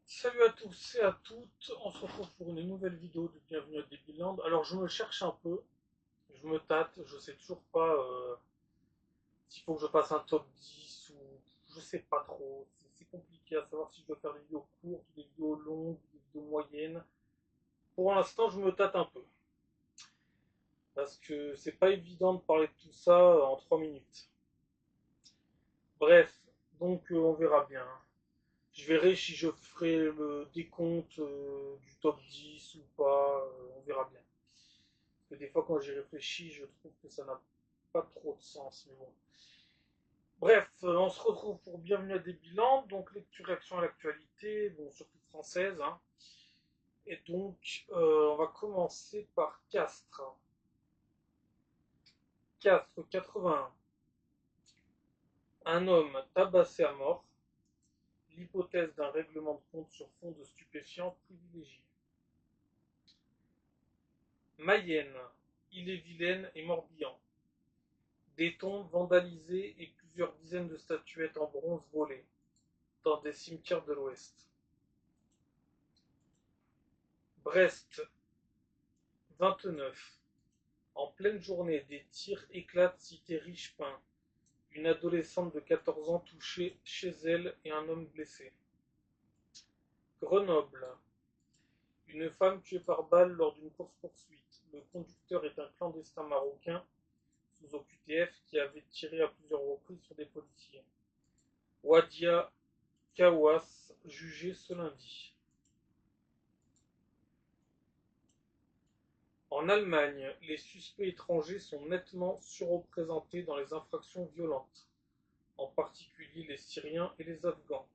Salut à tous et à toutes, on se retrouve pour une nouvelle vidéo de Bienvenue à Debiland. Alors je me cherche un peu, je me tâte, je sais toujours pas s'il faut que je fasse un top 10 ou je sais pas trop. C'est compliqué à savoir si je dois faire des vidéos courtes, des vidéos longues, des vidéos moyennes. Pour l'instant je me tâte un peu, parce que c'est pas évident de parler de tout ça en 3 minutes. Bref, donc on verra bien. Je verrai si je ferai le décompte du top 10 ou pas, on verra bien. Parce que des fois, quand j'y réfléchis, je trouve que ça n'a pas trop de sens, mais bon. Bref, on se retrouve pour Bienvenue à des bilans, donc lecture réaction à l'actualité, bon, surtout française, hein. Et donc, on va commencer par Castres. Castres 81. Un homme tabassé à mort. L'hypothèse d'un règlement de compte sur fond de stupéfiants privilégié. Mayenne, Ille-et-Vilaine et Morbihan. Des tombes vandalisées et plusieurs dizaines de statuettes en bronze volées dans des cimetières de l'Ouest. Brest, 29. En pleine journée, des tirs éclatent cité Richepin. Une adolescente de 14 ans touchée chez elle et un homme blessé. Grenoble, une femme tuée par balle lors d'une course-poursuite. Le conducteur est un clandestin marocain sous OQTF qui avait tiré à plusieurs reprises sur des policiers. Wadia Kawas, jugé ce lundi. En Allemagne, les suspects étrangers sont nettement surreprésentés dans les infractions violentes, en particulier les Syriens et les Afghans.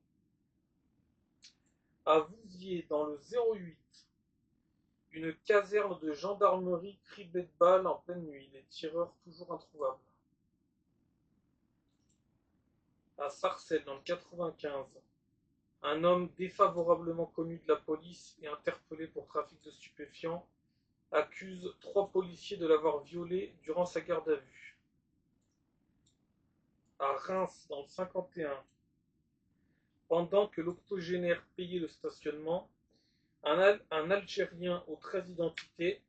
À Vouziers, dans le 08, une caserne de gendarmerie criblée de balles en pleine nuit, les tireurs toujours introuvables. À Sarcelles, dans le 95, un homme défavorablement connu de la police et interpellé pour trafic de stupéfiants accuse 3 policiers de l'avoir violé durant sa garde à vue. À Reims, dans le 51, pendant que l'octogénaire payait le stationnement, un Algérien aux 13 identités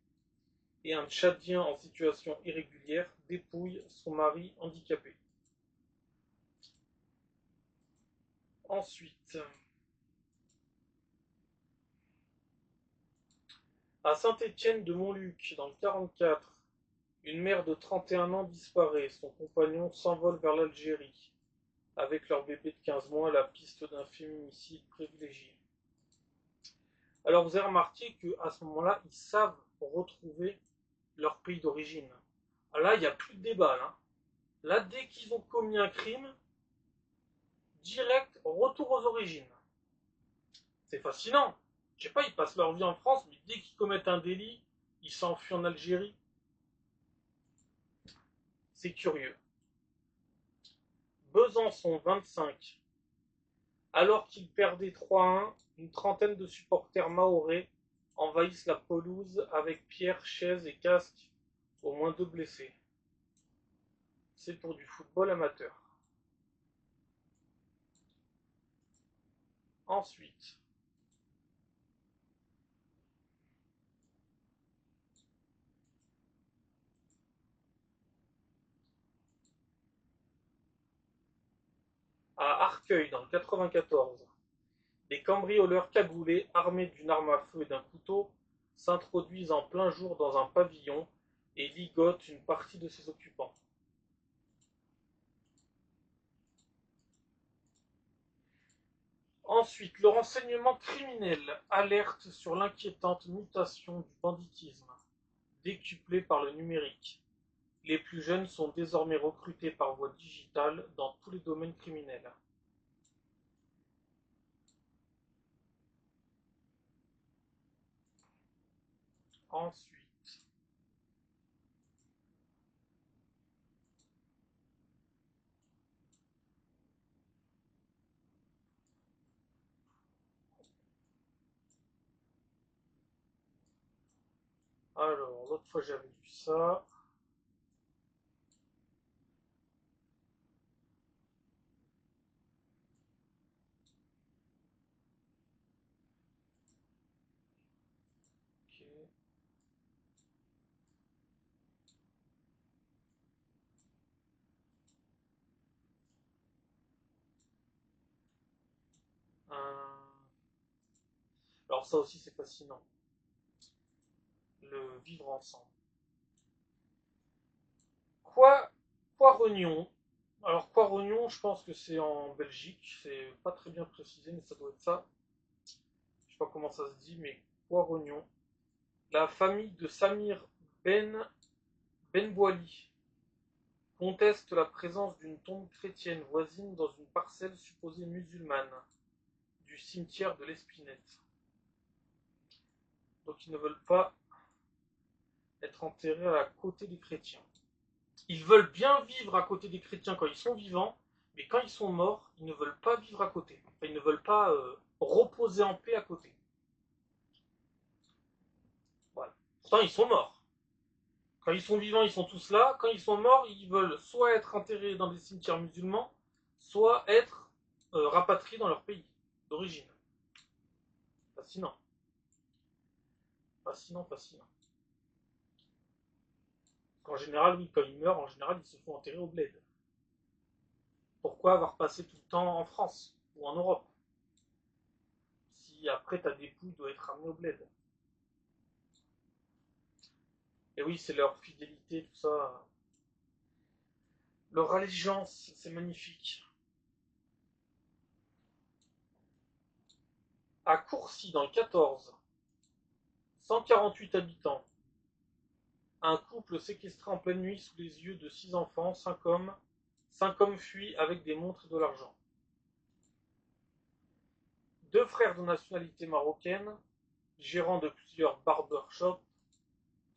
et un Tchadien en situation irrégulière dépouillent son mari handicapé. Ensuite, à Saint-Étienne-de-Montluc, dans le 44, une mère de 31 ans disparaît. Son compagnon s'envole vers l'Algérie, avec leur bébé de 15 mois à la piste d'un féminicide privilégié. Alors vous avez remarqué qu'à ce moment-là, ils savent retrouver leur pays d'origine. Là, il n'y a plus de débat. Là, dès qu'ils ont commis un crime, direct, retour aux origines. C'est fascinant. Je sais pas, ils passent leur vie en France, mais dès qu'ils commettent un délit, ils s'enfuient en Algérie. C'est curieux. Besançon 25. Alors qu'ils perdaient 3-1, une trentaine de supporters mahorais envahissent la pelouse avec pierres, chaises et casques, au moins 2 blessés. C'est pour du football amateur. Ensuite, à Arcueil, dans le 94, des cambrioleurs cagoulés, armés d'une arme à feu et d'un couteau, s'introduisent en plein jour dans un pavillon et ligotent une partie de ses occupants. Ensuite, le renseignement criminel alerte sur l'inquiétante mutation du banditisme, décuplée par le numérique. Les plus jeunes sont désormais recrutés par voie digitale dans tous les domaines criminels. Ensuite, alors, l'autre fois j'avais vu ça. Alors ça aussi c'est fascinant, le vivre ensemble. Quoi, Rognon. Alors Rognon, je pense que c'est en Belgique, c'est pas très bien précisé, mais ça doit être ça. Je sais pas comment ça se dit, mais Rognon. La famille de Samir Benbouali conteste la présence d'une tombe chrétienne voisine dans une parcelle supposée musulmane du cimetière de l'Espinette. Donc ils ne veulent pas être enterrés à côté des chrétiens. Ils veulent bien vivre à côté des chrétiens quand ils sont vivants, mais quand ils sont morts, ils ne veulent pas vivre à côté. Enfin, ils ne veulent pas reposer en paix à côté. Voilà. Pourtant, ils sont morts. Quand ils sont vivants, ils sont tous là. Quand ils sont morts, ils veulent soit être enterrés dans des cimetières musulmans, soit être rapatriés dans leur pays d'origine. Fascinant. Fascinant, fascinant. En général, oui, quand ils meurent, en général, ils se font enterrer au bled. Pourquoi avoir passé tout le temps en France ou en Europe si après ta dépouille doit être ramenée au bled? Et oui, c'est leur fidélité, tout ça. Leur allégeance, c'est magnifique. À Courcy, dans le 14, 148 habitants. Un couple séquestré en pleine nuit sous les yeux de 6 enfants, 5 hommes. 5 hommes fuient avec des montres et de l'argent. 2 frères de nationalité marocaine, gérants de plusieurs barbershops,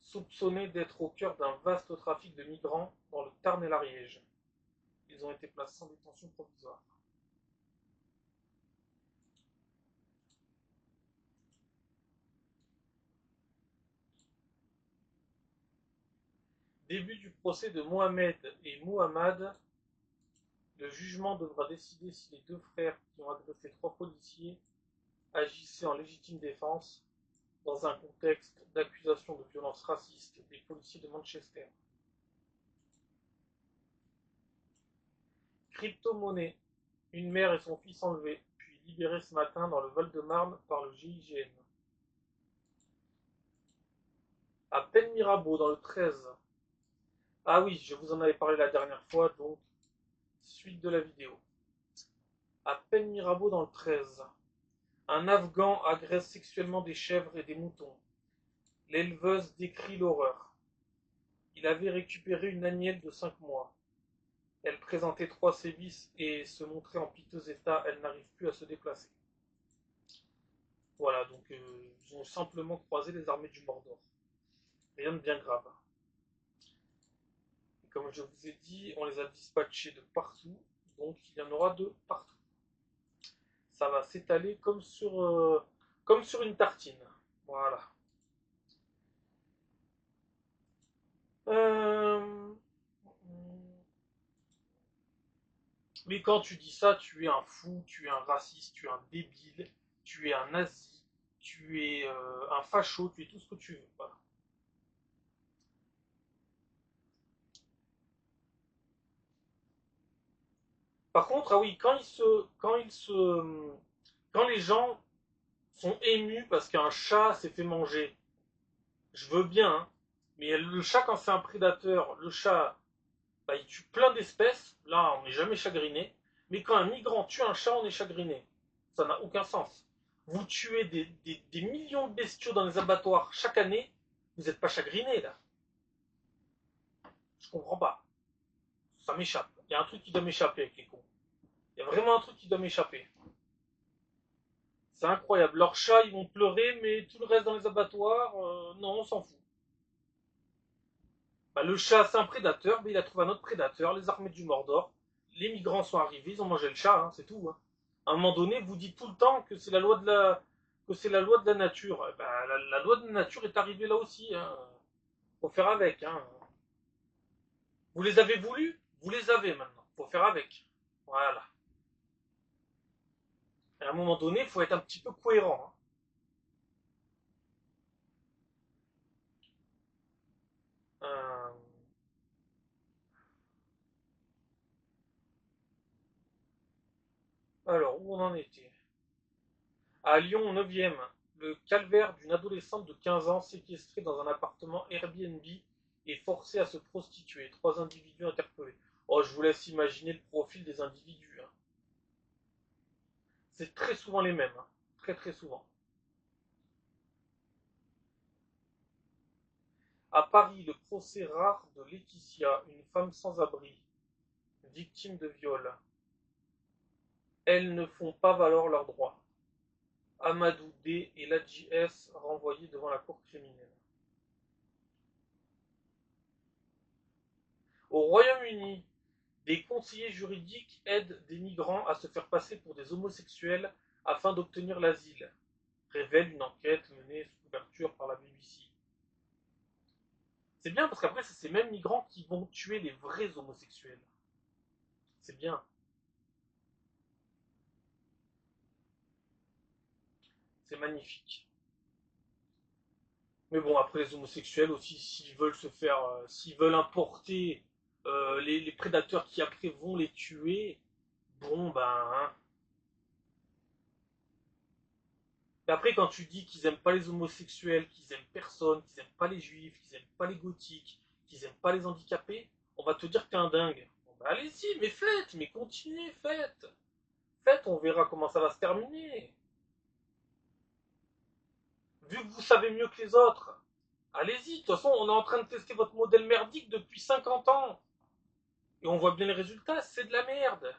soupçonnés d'être au cœur d'un vaste trafic de migrants dans le Tarn et l'Ariège. Ils ont été placés en détention provisoire. Début du procès de Mohamed et Mouhamad. Le jugement devra décider si les 2 frères qui ont agressé 3 policiers agissaient en légitime défense dans un contexte d'accusation de violence raciste des policiers de Manchester. Crypto-monnaie. Une mère et son fils enlevés, puis libérés ce matin dans le Val-de-Marne par le GIGN. À Penmirabeau, dans le 13. Ah oui, je vous en avais parlé la dernière fois, donc suite de la vidéo. À Penmirabeau, dans le 13. Un Afghan agresse sexuellement des chèvres et des moutons. L'éleveuse décrit l'horreur. Il avait récupéré une agnelle de 5 mois. Elle présentait 3 sévices et se montrait en piteux état. Elle n'arrive plus à se déplacer. Voilà, donc ils ont simplement croisé les armées du Mordor. Rien de bien grave. Et comme je vous ai dit, on les a dispatchés de partout, donc il y en aura de partout. Ça va s'étaler comme sur une tartine. Voilà. Euh, Mais quand tu dis ça, tu es un fou, tu es un raciste, tu es un débile, tu es un nazi, tu es un facho, tu es tout ce que tu veux. Voilà. Par contre, ah oui, quand les gens sont émus parce qu'un chat s'est fait manger, je veux bien, hein, mais le chat quand c'est un prédateur, le chat, bah, il tue plein d'espèces, là on n'est jamais chagriné, mais quand un migrant tue un chat, on est chagriné. Ça n'a aucun sens. Vous tuez des millions de bestiaux dans les abattoirs chaque année, vous n'êtes pas chagriné là. Je comprends pas. Ça m'échappe. Il y a un truc qui doit m'échapper avec les cons. Il y a vraiment un truc qui doit m'échapper. C'est incroyable. Leurs chats, ils vont pleurer, mais tout le reste dans les abattoirs, non, on s'en fout. Bah, le chat, c'est un prédateur, mais il a trouvé un autre prédateur, les armées du Mordor. Les migrants sont arrivés, ils ont mangé le chat, hein, c'est tout. Hein. À un moment donné, vous dites tout le temps que c'est la loi de la nature. Bah, la loi de la nature est arrivée là aussi. Hein. Faut faire avec. Hein. Vous les avez voulu, vous les avez maintenant. Faut faire avec. Voilà. Et à un moment donné, il faut être un petit peu cohérent. Hein. Euh, Alors, où on en était? À Lyon, 9e, le calvaire d'une adolescente de 15 ans séquestrée dans un appartement Airbnb et forcée à se prostituer. 3 individus interpellés. Oh, je vous laisse imaginer le profil des individus, hein. C'est très souvent les mêmes, hein. Très très souvent. À Paris, le procès rare de Laetitia, une femme sans abri, victime de viol. Elles ne font pas valoir leurs droits. Amadou D et Ladji S renvoyés devant la cour criminelle. Au Royaume-Uni, des conseillers juridiques aident des migrants à se faire passer pour des homosexuels afin d'obtenir l'asile, révèle une enquête menée sous couverture par la BBC. C'est bien parce qu'après, c'est ces mêmes migrants qui vont tuer les vrais homosexuels. C'est bien. C'est magnifique. Mais bon, après, les homosexuels aussi, s'ils veulent se faire. S'ils veulent importer les prédateurs qui après vont les tuer, bon, ben. Hein. Et après, quand tu dis qu'ils aiment pas les homosexuels, qu'ils aiment personne, qu'ils aiment pas les juifs, qu'ils aiment pas les gothiques, qu'ils aiment pas les handicapés, on va te dire que t'es un dingue. Bon, bah, allez-y, mais faites, mais continuez, faites. Faites, on verra comment ça va se terminer. Vu que vous savez mieux que les autres, allez-y. De toute façon, on est en train de tester votre modèle merdique depuis 50 ans. Et on voit bien les résultats, c'est de la merde.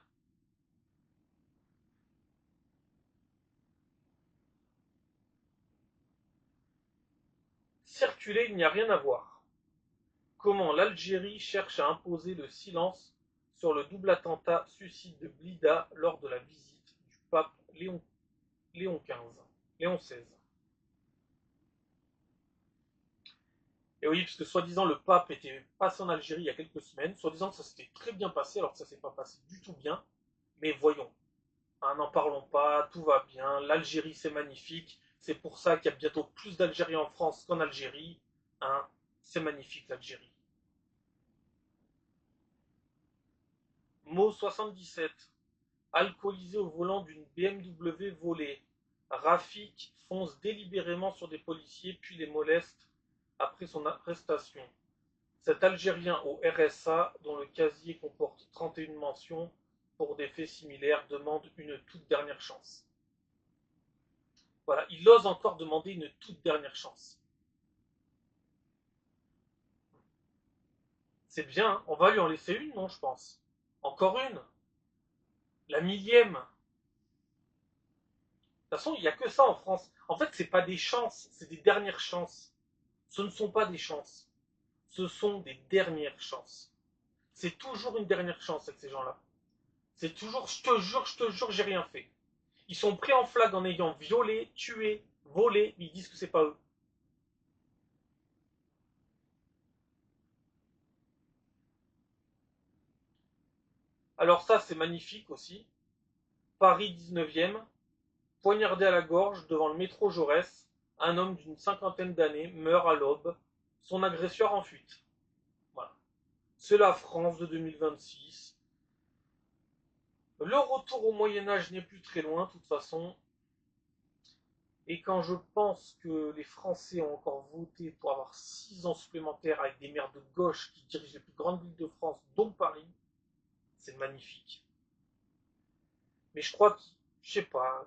Circuler, il n'y a rien à voir. Comment l'Algérie cherche à imposer le silence sur le double attentat suicide de Blida lors de la visite du pape Léon XV, Léon XVI. Et oui, parce que soi-disant le pape était passé en Algérie il y a quelques semaines, soi-disant que ça s'était très bien passé, alors que ça s'est pas passé du tout bien. Mais voyons, hein, n'en parlons pas, tout va bien, l'Algérie c'est magnifique, c'est pour ça qu'il y a bientôt plus d'Algériens en France qu'en Algérie, hein, c'est magnifique l'Algérie. Mot 77. Alcoolisé au volant d'une BMW volée. Rafik fonce délibérément sur des policiers puis les moleste après son arrestation. Cet Algérien au RSA, dont le casier comporte 31 mentions pour des faits similaires, demande une toute dernière chance. Voilà, il ose encore demander une toute dernière chance. C'est bien, hein. On va lui en laisser une, non, je pense. Encore une. La millième. De toute façon, il n'y a que ça en France. En fait, c'est pas des chances, c'est des dernières chances. Ce ne sont pas des chances. Ce sont des dernières chances. C'est toujours une dernière chance avec ces gens-là. C'est toujours, je te jure, j'ai rien fait. Ils sont pris en flag en ayant violé, tué, volé, mais ils disent que c'est pas eux. Alors ça, c'est magnifique aussi. Paris 19e, poignardé à la gorge devant le métro Jaurès, un homme d'une cinquantaine d'années meurt à l'aube, son agresseur en fuite. Voilà. C'est la France de 2026. Le retour au Moyen-Âge n'est plus très loin, de toute façon. Et quand je pense que les Français ont encore voté pour avoir 6 ans supplémentaires avec des maires de gauche qui dirigent les plus grandes villes de France, dont Paris, c'est magnifique. Mais je crois que, je sais pas,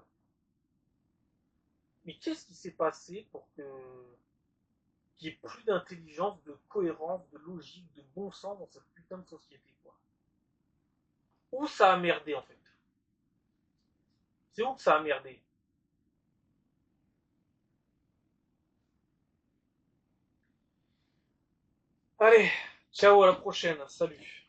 mais qu'est-ce qui s'est passé pour que qu'il y ait plus d'intelligence, de cohérence, de logique, de bon sens dans cette putain de société, quoi. Où ça a merdé, en fait? C'est où que ça a merdé? Allez, ciao, à la prochaine, salut.